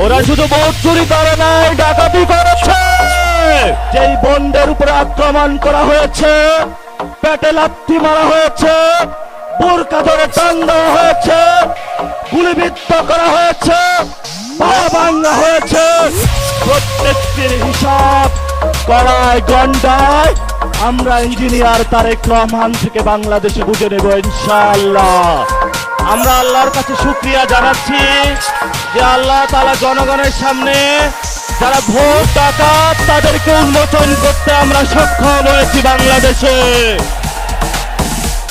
ওরা শুধু ভোট চুরি করে নাই, ডাকাতি করেছে। যেই বন্ডের উপরে আক্রমণ করা হয়েছে, পেটে লাথি মারা হয়েছে, বোরকা ধরে টান দেওয়া হয়েছে, গুলিবিদ্ধ করা হয়েছে, পা ভাঙা হয়েছে, প্রত্যেকটির হিসাব কড়ায় গন্ডায় আমরা ইঞ্জিনিয়ার তারেক রহমান থেকে বাংলাদেশে বুঝে নেব ইনশাআল্লাহ। আমরা আল্লাহর কাছে শুকরিয়া জানাচ্ছি যে আল্লাহ তাআলা জনগণের সামনে যারা ভোট ডাকাত তাদেরকে উন্মোচন করতে আমরা সক্ষম হয়েছি বাংলাদেশে।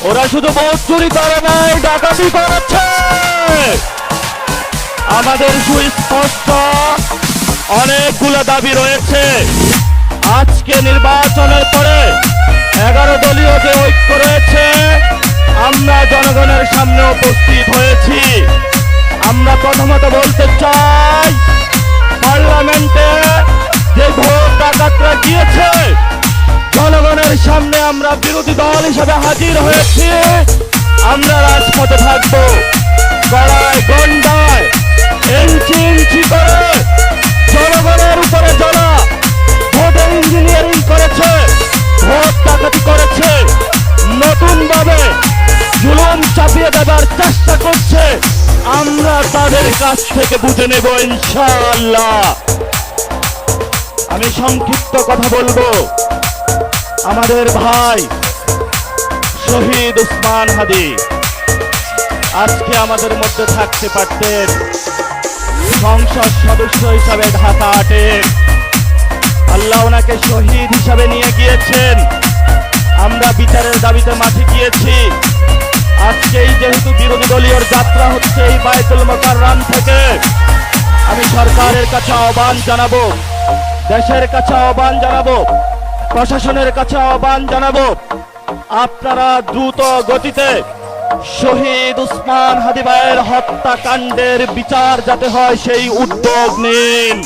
ওরা শুধু ভোট চুরি করে নাই, ডাকাতি করেছে। আমাদের সুস্পষ্ট অনেকগুলো দাবি রয়েছে। আজকে নির্বাচনের পরে 11 দলীয় যে ঐক্য রয়েছে, আমরা জনগণের সামনে উপস্থিত হয়েছি। আমরা প্রথমত বলতে চাই, পার্লামেন্টে যে ভোট ডাকাতরা গিয়েছে, জনগণের সামনে আমরা বিরোধী দল হিসেবে হাজির হয়েছি। আমরা রাজপথে থাকবো, গড়ায় গন্ডায় ইঞ্চি ইঞ্চি করে জনগণের উপরে যারা ভোটের ইঞ্জিনিয়ারিং করেছে, ভোট ডাকাতি করেছে, নতুন ভাবে জুলুম চাপিয়ে দেবার চেষ্টা করছে, আমরা তাদের কাছ থেকে বুঝে নেব ইনশাআল্লাহ। আমি সংক্ষিপ্ত কথা বলবো। আমাদের ভাই শহীদ উসমান হাদি আজকে আমাদের মধ্যে থাকতে পারতেন, সংসদ সদস্য হিসাবে ঢাকা 8 আল্লাহ ওনাকে শহীদ হিসাবে নিয়ে গিয়েছেন। আমরা বিচারের দাবিতে মাঠে গিয়েছি। আজকেই যেহেতু বিরোধী দলীয় যাত্রা হচ্ছে এই বায়তুল মুকাররম থেকে, আমি সরকারের কাছে আহ্বান জানাবো, দেশের কাছে আহ্বান জানাবো, প্রশাসনের কাছে আহ্বান জানাবো, আপনারা দ্রুত গতিতে শহীদ উসমান হাদি ভাইয়ের হত্যাকাণ্ডের বিচার যাতে হয় সেই উদ্যোগ নিন।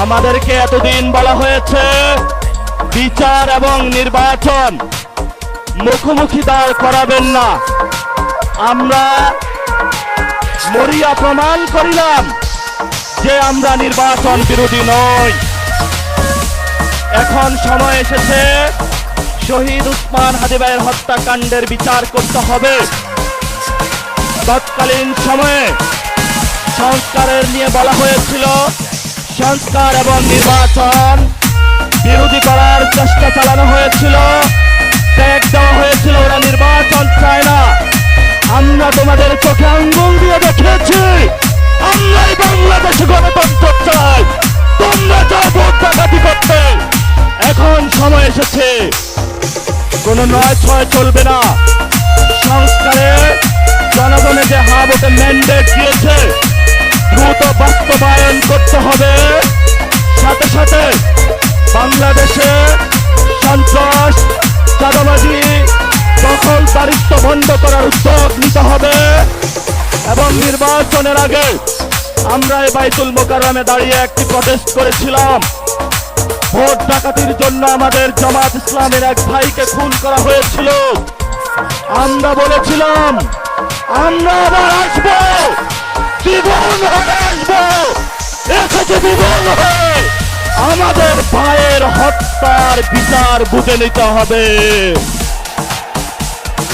আমাদেরকে এতদিন বলা হয়েছে বিচার এবং নির্বাচন মুখোমুখি দাঁড় করাবেন না। আমরা মরিয়া প্রমাণ করিলাম যে আমরা নির্বাচন বিরোধী নই। এখন সময় এসেছে শহীদ উসমান হাদি ভাইয়ের হত্যাকাণ্ডের বিচার করতে হবে। তৎকালীন সময়ে সংস্কারের নিয়ে বলা হয়েছিল, সংস্কার এবং নির্বাচন বিরোধী করার চেষ্টা চালানো হয়েছিল, ট্যাগ দেওয়া হয়েছিল, ওরা নির্বাচন চায় না। আমরা তোমাদের চোখে আঙ্গুল দিয়ে দেখিয়েছি আমরাই বাংলাদেশে গণতন্ত্র চাই, তোমরা চাও ভোট ডাকাতি করতে। এখন সময় এসেছে, কোন নয় ছয় চলবে না। সংস্কারে জনগণের যে ভোটে ম্যান্ডেট দিয়েছে দ্রুত বাস্তবায়ন করতে হবে। সাথে সাথে বাংলাদেশে সন্ত্রাস, চাঁদাবাজি, দখলদারিত্ব বন্ধ করার উদ্যোগ নিতে হবে। এবং নির্বাচনের আগে আমরা এই বায়তুল মুকাররমে দাঁড়িয়ে একটি প্রটেস্ট করেছিলাম। ভোট ডাকাতির জন্য আমাদের জামাত ইসলামের এক ভাইকে খুন করা হয়েছিল। আমরা বলেছিলাম আমরা আবার আসবো, জীবন হয়ে আসবো, এসেছে জীবন হয়ে। আমাদের ভাইয়ের হত্যার বিচার বুঝে নিতে হবে।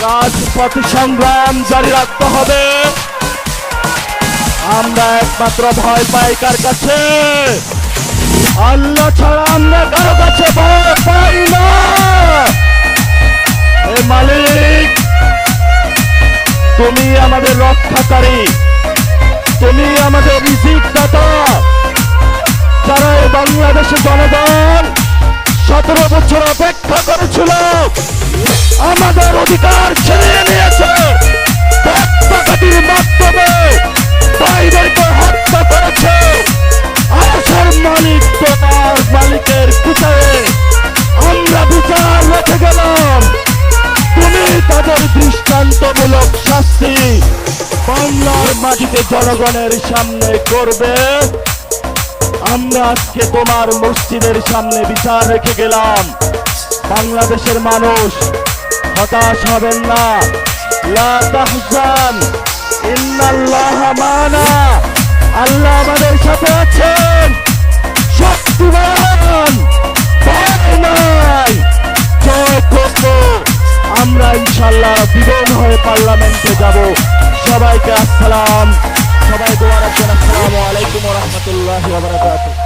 রাজপথ সংগ্রাম জারি রাখতে হবে। আমরা একমাত্র ভয় পাই কার কাছে? আল্লাহ ছাড়া আমরা কারো কাছে ভয় পাই না। হে মালিক, তুমি আমাদের রক্ষাকারী, তুমি আমাদের রিজিক দাতা। যারা এই বাংলাদেশে জনগণ 17 বছর অপেক্ষা করেছিল, আমাদের অধিকার ছিনিয়ে নিয়েছে, ডাকাতির মাধ্যমে ভাইদেরকে হত্যা করেছে। আসার মালিক তোমার মালিকের বিচারে আমরা বিচার রেখে গেলাম। তুমি তাদের দৃষ্টান্তমূলক শাস্তি বাংলার মাটিতে জনগণের সামনে করবে। আমরা আজকে তোমার মসজিদের সামনে বিচার রেখে গেলাম। বাংলাদেশের মানুষ হতাশ হবেন না। লা তাহজান ইন্নাল্লাহা মা'ানা। জীবন হয়ে পার্লামেন্টে যাব। সবাইকে আসসালাম, সবাই দোয়া রাখবেন। আসসালামু আলাইকুম ওয়া রাহমাতুল্লাহি ওয়া বারাকাতুহু।